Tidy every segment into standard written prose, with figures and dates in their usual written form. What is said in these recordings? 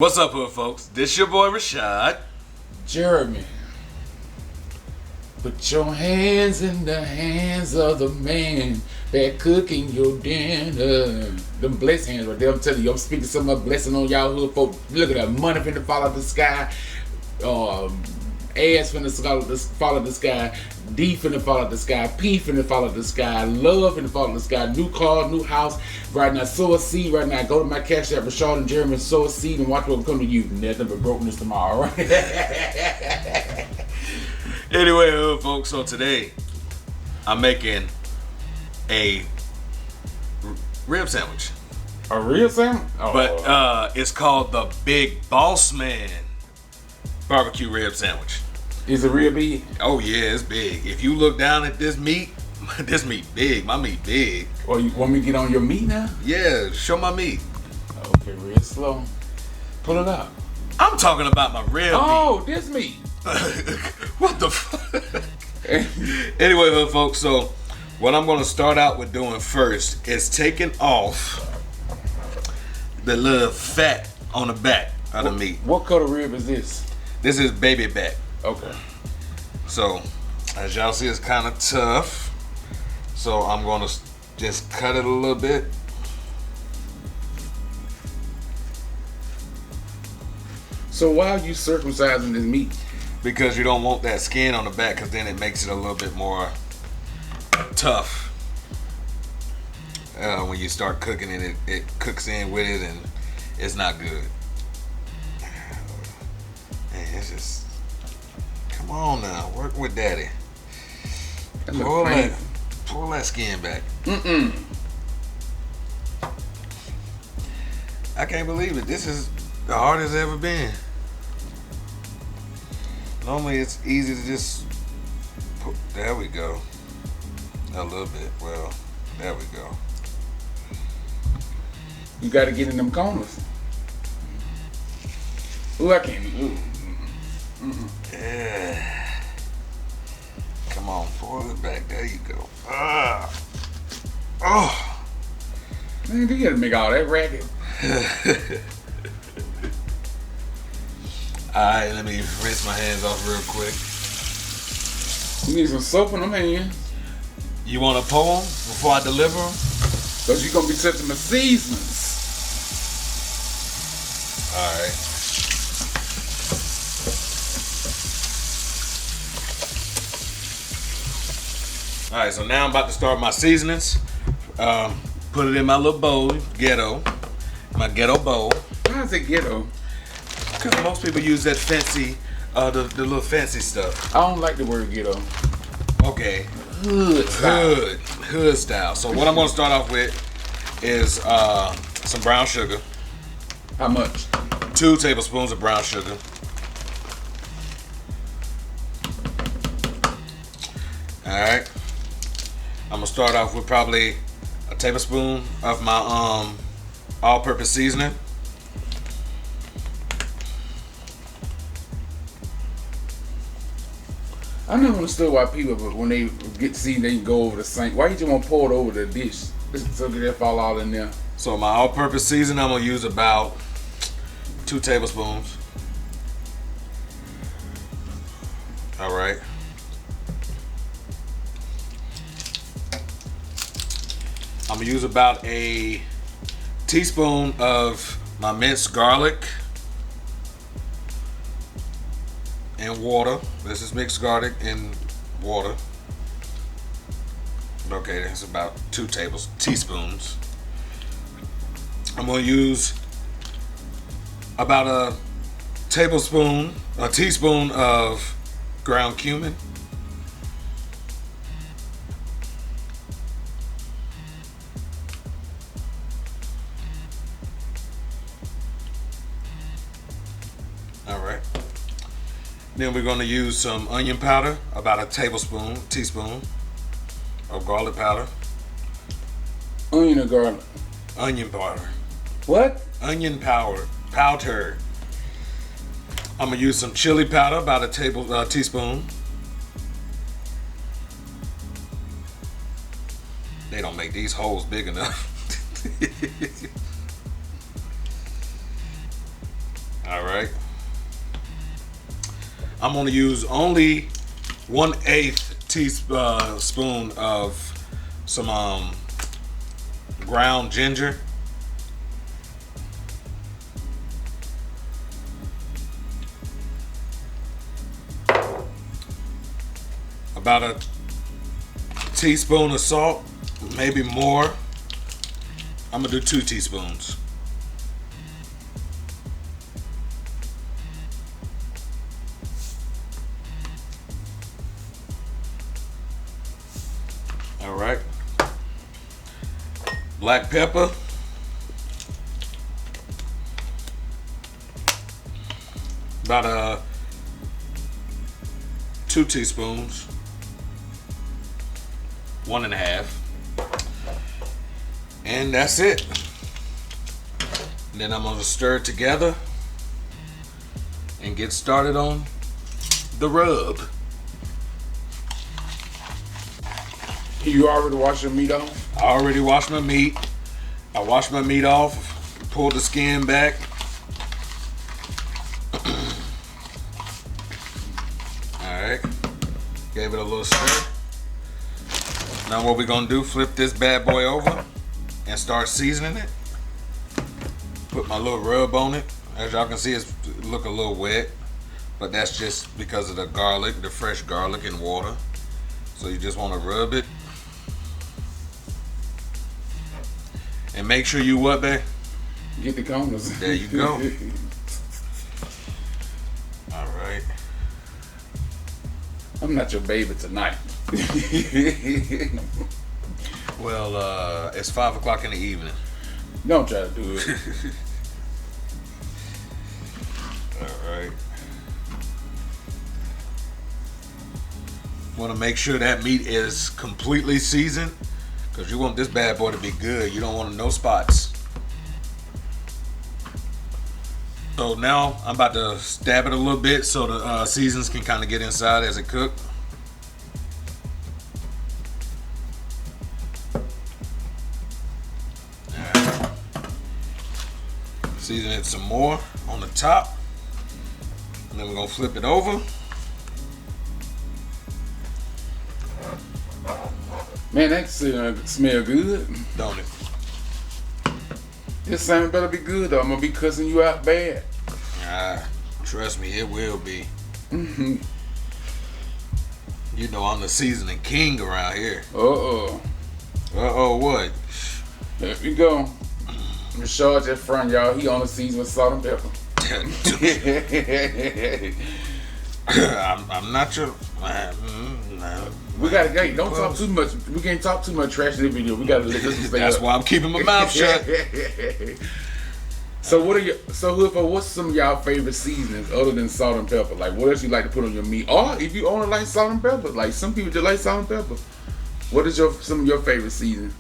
What's up, hood folks? This your boy Rashad. Jeremy, put your hands in the hands of the man that cooking your dinner. Them blessed hands right there. I'm telling you, I'm speaking so much blessing on y'all hood folks. Look at that, money finna fall out the sky. Ass finna fall out the sky. D finna fall out the sky. P finna fall out the sky. Love finna fall out the sky. New car, new house. Right now, sow a seed. Right now, go to my cash app, Rashad and Jeremy, sow a seed and watch what will come to you. Nothing but brokenness tomorrow. Right? Anyway, hood folks, so today I'm making a rib sandwich. A real sandwich? Oh. But it's called the Big Bossman BBQ Rib Sandwich. Is it real big? Oh yeah, it's big. If you look down at this meat big. My meat big. Well, you want me to get on your meat now? Yeah, show my meat. Okay, real slow. Pull it out. I'm talking about my rib Oh, this meat. What the fuck? Anyway, hood folks, so what I'm going to start out with doing first is taking off the little fat on the back of the meat. What color rib is this? This is baby back. Okay. So, as y'all see, it's kind of tough. So I'm going to just cut it a little bit. So why are you circumcising this meat? Because you don't want that skin on the back, because then it makes it a little bit more tough. When you start cooking it, it cooks in with it and it's not good. Man, it's just, come on now, work with daddy. Pull that skin back. I can't believe it. This is the hardest it's ever been. Normally it's easy to just put, there we go. A little bit. Well, there we go. You got to get in them corners. Ooh, I can't. Ooh. Yeah. Come on, pull it back. There you go. Oh. Man, you got to make all that racket. Alright, let me rinse my hands off real quick. You need some soap in them hands. You want to pull them before I deliver them? Because you're going to be touching the seasonings. Alright. Alright, so now I'm about to start my seasonings. Put it in my little bowl, my ghetto bowl. Why is it ghetto? Because most people use that fancy, the little fancy stuff. I don't like the word ghetto. Okay. Hood style. So what I'm going to start off with is some brown sugar. How much? 2 tablespoons of brown sugar. Alright. I'm going to start off with probably a tablespoon of my all-purpose seasoning. I never understood why people, when they get seasoned, they can go over the sink. Why you just want to pour it over the dish? So that fall all in there. So my all-purpose seasoning, I'm going to use about 2 tablespoons. Alright. I'm going to use about a teaspoon of my minced garlic and water. This is mixed garlic and water. Okay, that's about 2 teaspoons. I'm going to use about a teaspoon of ground cumin. Alright. Then we're going to use some onion powder, about a teaspoon of garlic powder. Onion or garlic? Onion powder. What? Onion powder. I'm going to use some chili powder, about a teaspoon. They don't make these holes big enough. All right. I'm gonna use only 1/8 teaspoon of some ground ginger. About a teaspoon of salt, maybe more. I'm gonna do 2 teaspoons. All right. Black pepper. About 2 teaspoons. 1.5. And that's it. And then I'm gonna stir it together and get started on the rub. You already washed your meat off? I already washed my meat. I washed my meat off, pulled the skin back. Alright. Gave it a little stir. Now what we're gonna do, flip this bad boy over and start seasoning it. Put my little rub on it. As y'all can see, it look a little wet, but that's just because of the garlic, the fresh garlic and water. So you just want to rub it. And make sure you what, babe? Get the corners. There you go. All right. I'm not your baby tonight. Well, it's 5 o'clock in the evening. Don't try to do it. All right. Want to make sure that meat is completely seasoned, because you want this bad boy to be good. You don't want no spots. So now I'm about to stab it a little bit so the seasons can kind of get inside as it cooks. Right. Season it some more on the top. And then we're gonna flip it over. Man, that smell good. Don't it? This salmon better be good though. I'm gonna be cussing you out bad. Trust me, it will be. You know I'm the seasoning king around here. Uh-oh, what? There we go. Rashad just front, y'all. He on the season with salt and pepper. I'm not your... no. We gotta go. Don't talk too much. We can't talk too much trash in the video. We gotta let this one stay That's up. why I'm keeping my mouth shut. So what's some of y'all favorite seasonings other than salt and pepper? Like what else you like to put on your meat? Or if you only like salt and pepper, like some people just like salt and pepper. What is some of your favorite seasonings?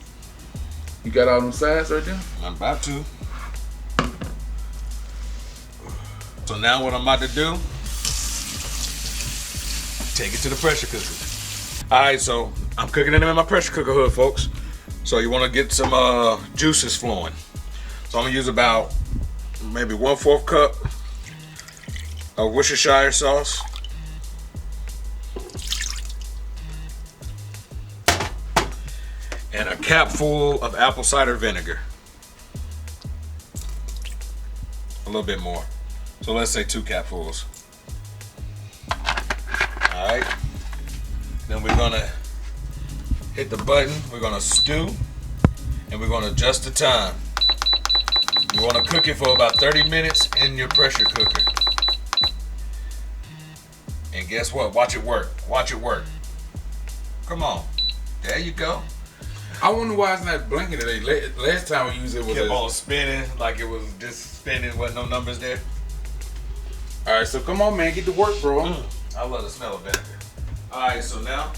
You got all them sides right there? I'm about to. So now what I'm about to do, take it to the pressure cooker. Alright, so I'm cooking it in my pressure cooker hood, folks. So you want to get some juices flowing. So I'm going to use about maybe 1/4 cup of Worcestershire sauce. And a cap full of apple cider vinegar. A little bit more. So let's say 2 capfuls. Alright. Then we're gonna hit the button, we're gonna stew, and we're gonna adjust the time. You wanna cook it for about 30 minutes in your pressure cooker. And guess what? Watch it work. Watch it work. Come on. There you go. I wonder why it's not blinking today. Last time we used it was Kept on spinning like it was just spinning with no numbers there. Alright, so come on man, get to work, bro. I love the smell of vinegar. Alright, so now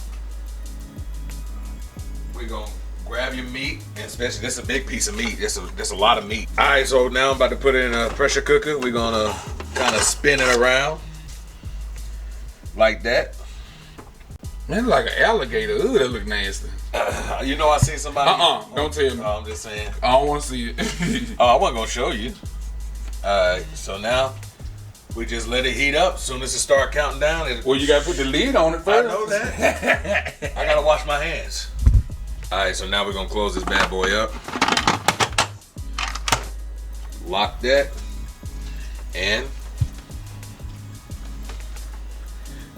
we're gonna grab your meat, and especially this is a big piece of meat. That's a lot of meat. Alright, so now I'm about to put it in a pressure cooker. We're gonna kind of spin it around like that. Man, like an alligator. Ooh, that look nasty. You know I seen somebody. Don't tell me. I'm just saying. I don't want to see it. Oh, I wasn't gonna show you. Alright, so now we just let it heat up. As soon as it start counting down, Well, you gotta put the lid on it first. I know that. I gotta wash my hands. All right, so now we're gonna close this bad boy up. Lock that, and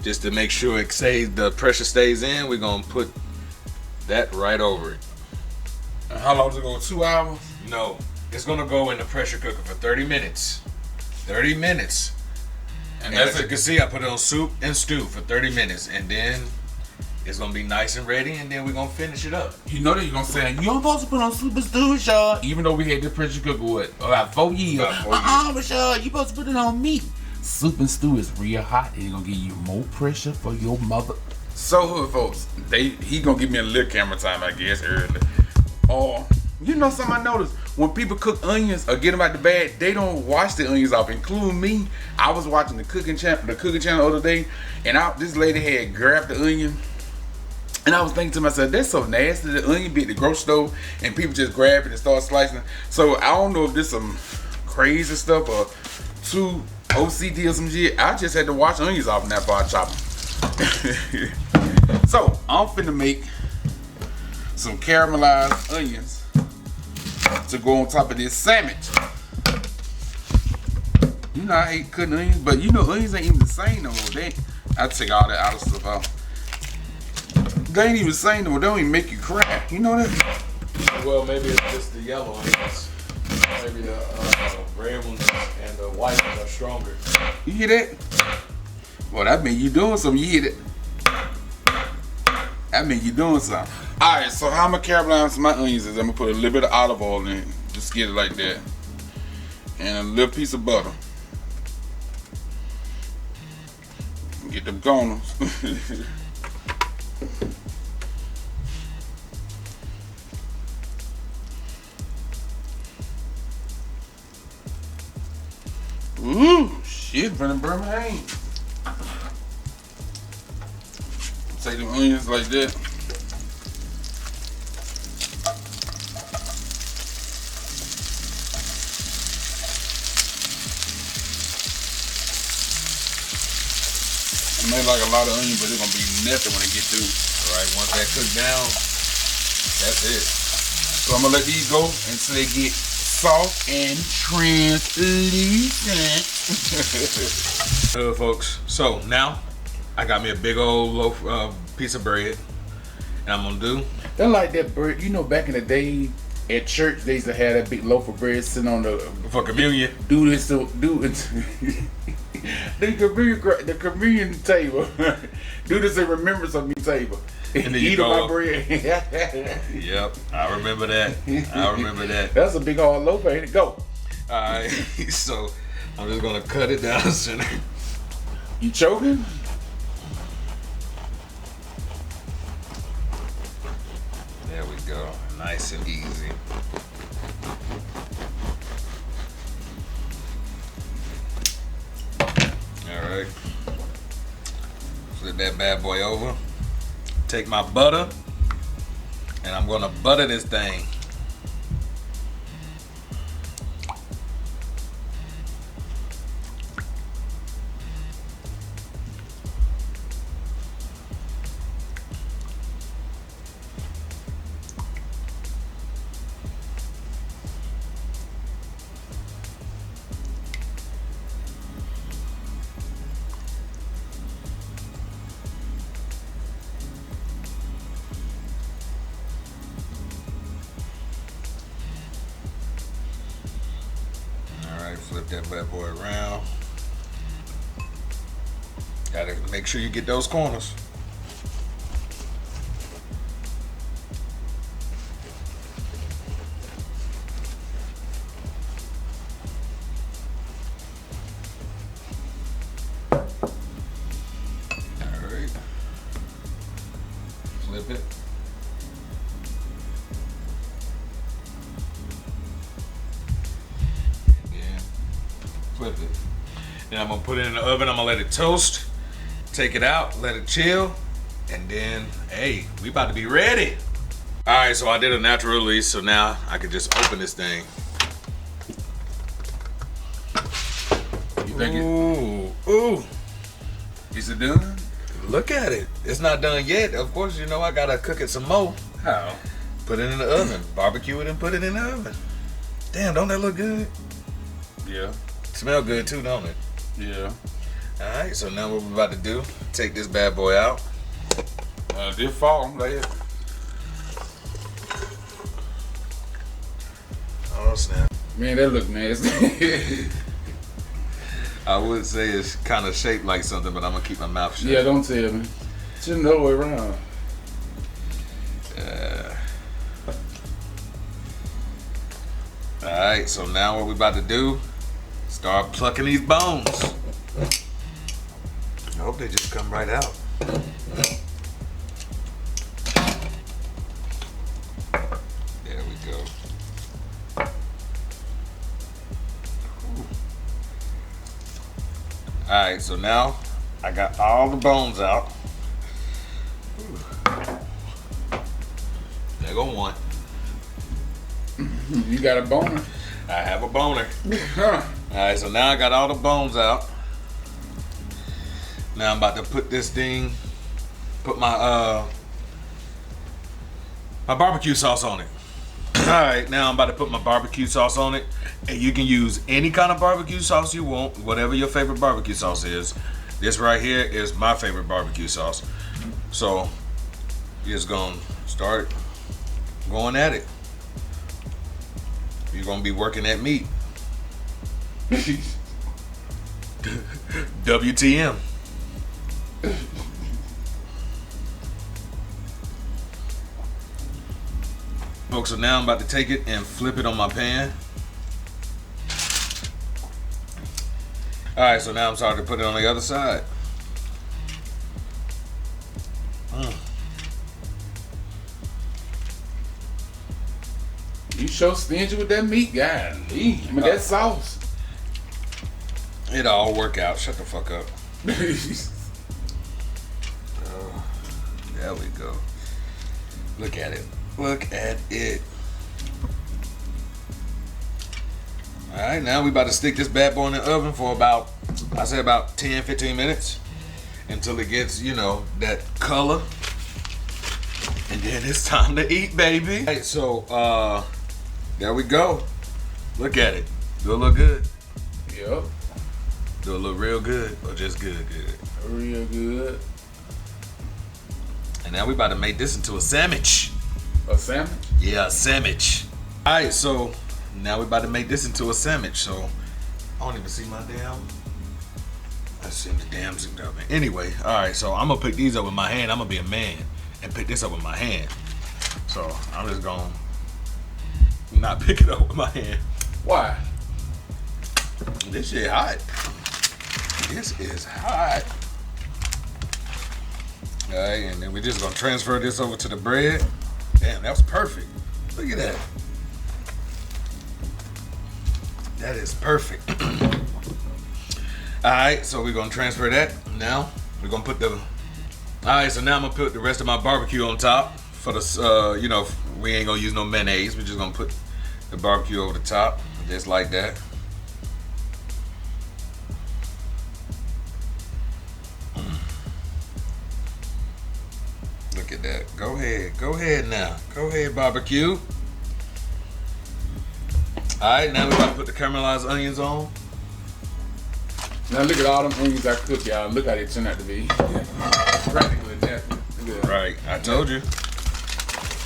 just to make sure it stays, the pressure stays in, we're gonna put that right over it. And how long does it go? 2 hours? No, it's gonna go in the pressure cooker for 30 minutes. 30 minutes. And as you can see, I put it on soup and stew for 30 minutes, and then it's gonna be nice and ready, and then we're gonna finish it up. You know that you're gonna say, you don't supposed to put on soup and stew, y'all. Even though we had this pressure cooker, what, about 4 years. Michelle, you supposed to put it on meat. Soup and stew is real hot, and it's gonna give you more pressure for your mother. So hood folks, he gonna give me a little camera time, I guess, early. You know something I noticed? When people cook onions or get them out the bag, they don't wash the onions off, including me. I was watching the cooking channel the other day, and this lady had grabbed the onion. And I was thinking to myself, that's so nasty. The onion be at the grocery store, and people just grab it and start slicing it. So I don't know if this some crazy stuff or too OCD or some shit. I just had to wash onions off now before I chop them. So I'm finna make some caramelized onions to go on top of this sandwich. You know I hate cutting onions, but you know onions ain't even the same no more. I take all that other stuff out. They ain't even the same no more. They don't even make you cry. You know that? Well, maybe it's just the yellow onions. Maybe the red ones and the white ones are stronger. You hear that? Well, that means you doing something. You hear that? That means you doing something. Alright, so how I'm gonna caramelize my onions is I'm gonna put a little bit of olive oil in it. Just get it like that. And a little piece of butter. Get them corners. Ooh, shit, finna burn my hand. Take them onions like that. I made like a lot of onion, but it's gonna be nothing when it get through. Alright, once that cooks down, that's it. So I'm gonna let these go until they get soft and translucent. Hello folks, so now I got me a big old loaf piece of bread, and I'm gonna do. They're like that bread, you know, back in the day at church they used to have that big loaf of bread sitting on the For communion. do it the communion table. Do this in remembrance of me table. And then Eat you my bread. Yep, I remember that. I remember that. That's a big hard loaf, ain't it? Go. Alright, so I'm just gonna cut it down the center. You choking? There we go. Nice and easy. Alright. Flip that bad boy over. Take my butter, and I'm gonna butter this thing. Flip that bad boy around. Gotta make sure you get those corners. Alright. Flip it. Flip it. Then I'm gonna put it in the oven. I'm gonna let it toast. Take it out, let it chill, and then, hey, we about to be ready. All right, so I did a natural release, so now I can just open this thing. You think Ooh. Is it done? Look at it. It's not done yet. Of course, you know I gotta cook it some more. How? Put it in the oven. Barbecue it and put it in the oven. Damn, don't that look good? Yeah. Smell good too, don't it? Yeah. Alright, so now what we're about to do, take this bad boy out. This fall, I'm glad. Oh snap. Man, that look nasty. I would say it's kind of shaped like something, but I'm gonna keep my mouth shut. Yeah, don't tell me. Shouldn't know the way around. Alright, so now what we about to do, start plucking these bones. I hope they just come right out. There we go. Alright, so now I got all the bones out. There go one. You got a boner. I have a boner. Huh. Alright, so now I got all the bones out. Now I'm about to put this thing, put my my barbecue sauce on it. Alright, now I'm about to put my barbecue sauce on it. And you can use any kind of barbecue sauce you want, whatever your favorite barbecue sauce is. This right here is my favorite barbecue sauce. So you're just gonna start going at it. You're gonna be working that meat. WTM. Folks, so now I'm about to take it and flip it on my pan. Alright, so now I'm starting to put it on the other side. You so stingy with that meat, guy. I mean, that sauce. It'll all work out. Shut the fuck up. There we go. Look at it. Look at it. Alright, now we about to stick this bad boy in the oven for about, I say about 10-15 minutes. Until it gets, you know, that color. And then it's time to eat, baby. Alright, so there we go. Look at it. Do it look good? Yep. Do it look real good or just good? Real good. And now we about to make this into a sandwich. A sandwich? Yeah, a sandwich. Alright, so now we about to make this into a sandwich. So I don't even see my damn. I see the damn zipped up. Anyway, alright, so I'm gonna pick these up with my hand. I'm gonna be a man and pick this up with my hand. So I'm just gonna not pick it up with my hand. Why? This shit hot. This is hot. Alright, and then we're just gonna transfer this over to the bread. Damn, that was perfect. Look at that. That is perfect. Alright, so we're gonna transfer that. Now we're gonna put the. Alright, so now I'm gonna put the rest of my barbecue on top. For the, you know, we ain't gonna use no mayonnaise. We're just gonna put the barbecue over the top, just like that. Look at that. Go ahead now. Go ahead, barbecue. Alright, now we're about to put the caramelized onions on. Now look at all them onions I cooked, y'all. Look how they turned out to be. Practically nothing. Right, I told you.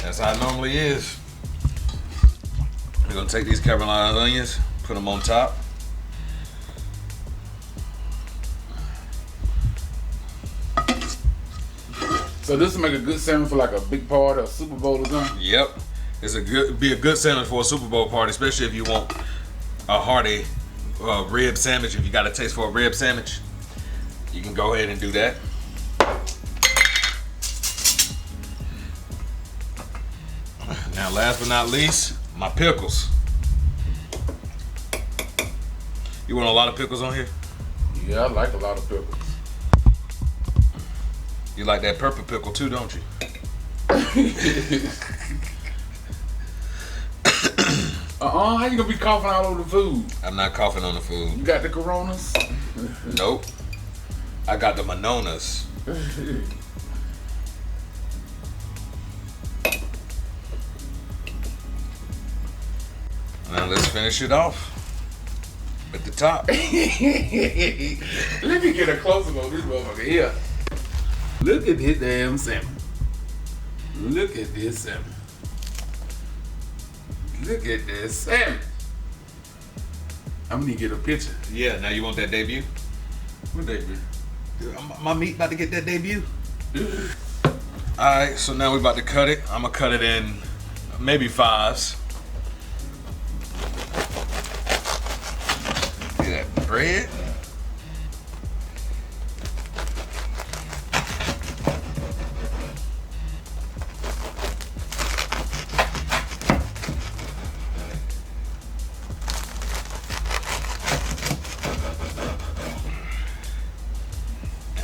That's how it normally is. We're gonna take these caramelized onions, put them on top. So this will make a good sandwich for like a big party or a Super Bowl or something? Yep. Be a good sandwich for a Super Bowl party, especially if you want a hearty rib sandwich. If you got a taste for a rib sandwich, you can go ahead and do that. Now, last but not least, my pickles. You want a lot of pickles on here? Yeah, I like a lot of pickles. You like that purple pickle too, don't you? How you gonna be coughing all over the food? I'm not coughing on the food. You got the coronas? Nope. I got the Manonas. Now let's finish it off at the top. Let me get a close up on this motherfucker here. Look at this damn salmon. Look at this salmon. Look at this salmon. I'm gonna get a picture. Yeah, now you want that debut? What debut? My meat about to get that debut. Alright, so now we about to cut it. I'm gonna cut it in maybe 5s. See that bread?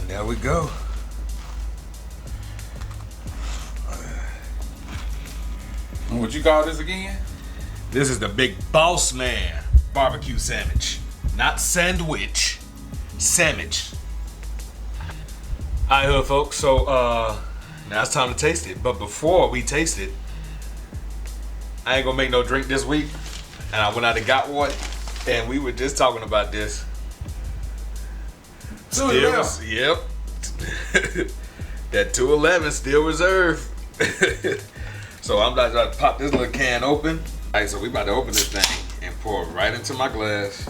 There we go. What you call this again? This is the big Bossman BBQ Sammich. Not sandwich. Sammich. Alright, hood folks. So now it's time to taste it. But before we taste it, I ain't gonna make no drink this week. And I went out and got one. And we were just talking about this. Yep. That 211 still reserved. So I'm about to pop this little can open. Alright, so we about to open this thing and pour it right into my glass.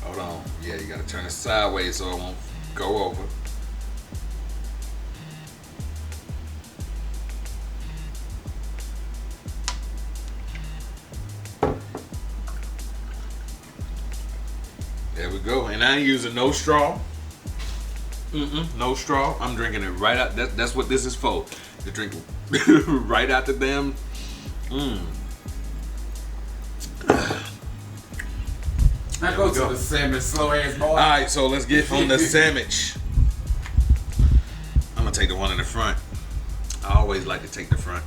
Hold on. Yeah, you gotta turn it sideways so it won't go over. There we go. And I ain't using no straw. No straw. I'm drinking it right out. That's what this is for. To drink right out the damn. I go to the salmon, slow ass boy. Alright, so let's get on the sandwich. I'm gonna take the one in the front. I always like to take the front.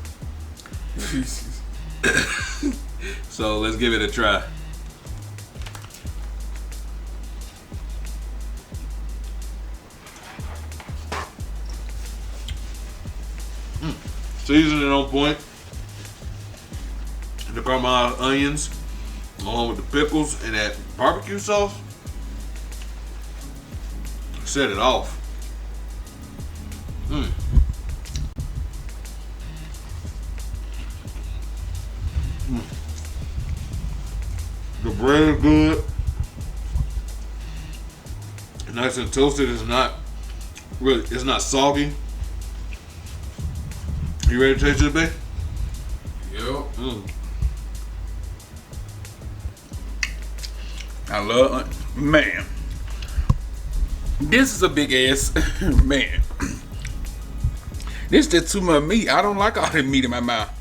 So let's give it a try. Seasoning on point. The caramelized onions, along with the pickles and that barbecue sauce, set it off. The bread is good. Nice and toasted. It's not really. It's not soggy. You ready to taste it, babe? Yep. I love, man. This is a big ass, man. This just too much meat. I don't like all that meat in my mouth.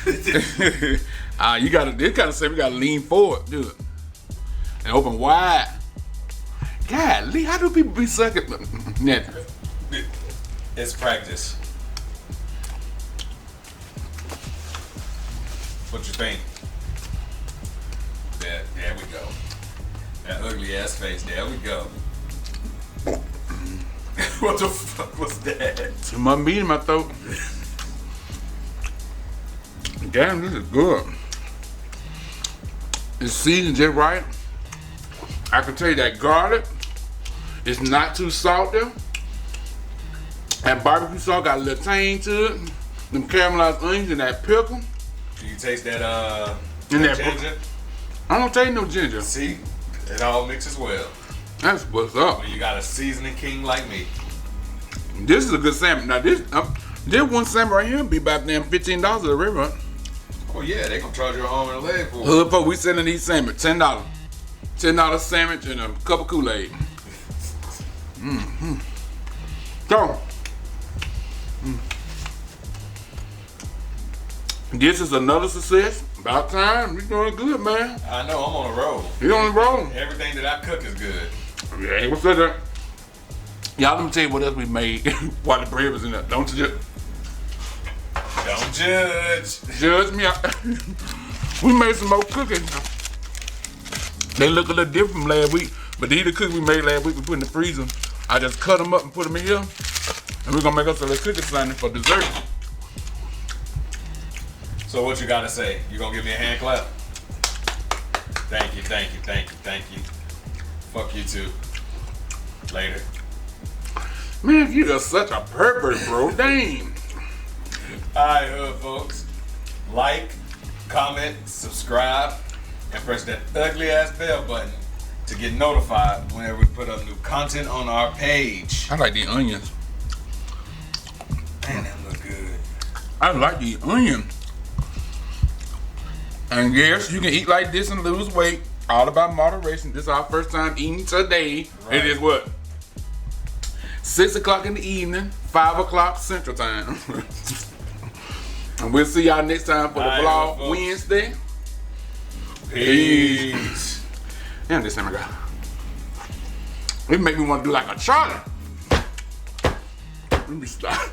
You gotta, this kind of stuff, you gotta lean forward, do it. And open wide. God, Lee, how do people be sucking? Nothing. It's practice. What you think? There we go. That ugly ass face. There we go. What the fuck was that? Too much meat in my throat. Damn, this is good. It's seasoned just right. I can tell you that garlic is not too salty. That barbecue sauce got a little tang to it. Them caramelized onions and that pickle. Do you taste that that ginger? I don't taste no ginger. See, it all mixes well. That's what's up. When you got a seasoning king like me. This is a good salmon. Now this one salmon right here be about damn $15 at the river. Oh yeah, they gonna charge you an arm and a leg for it. Hood folk, we selling these salmon, $10. $10 sandwich and a cup of Kool-Aid. So, this is another success. About time. We doing good, man. I know, I'm on a roll. You on the roll? Everything that I cook is good. Yeah, what's that? Y'all, let me tell you what else we made while the bread was in there. Don't you just... Don't judge. Judge me out. We made some more cooking. They look a little different from last week, but these are the cookies we made last week. We put in the freezer. I just cut them up and put them in here, and we're gonna make us a little cookie Sunday for dessert. So what you gotta say? You gonna give me a hand clap? Thank you, thank you, thank you, thank you. Fuck you too. Later. Man, you are such a pervert, bro. Dang. Alright, hood folks. Like, comment, subscribe, and press that ugly ass bell button to get notified whenever we put up new content on our page. I like the onions. Man, that look good. I like the onion. And yes, you can eat like this and lose weight. All about moderation. This is our first time eating today. Right. It is what? 6 o'clock in the evening, 5 o'clock Central Time. And we'll see y'all next time for the vlog Wednesday. Peace. Damn, this time I got. It make me want to do like a Charlie. Let me stop.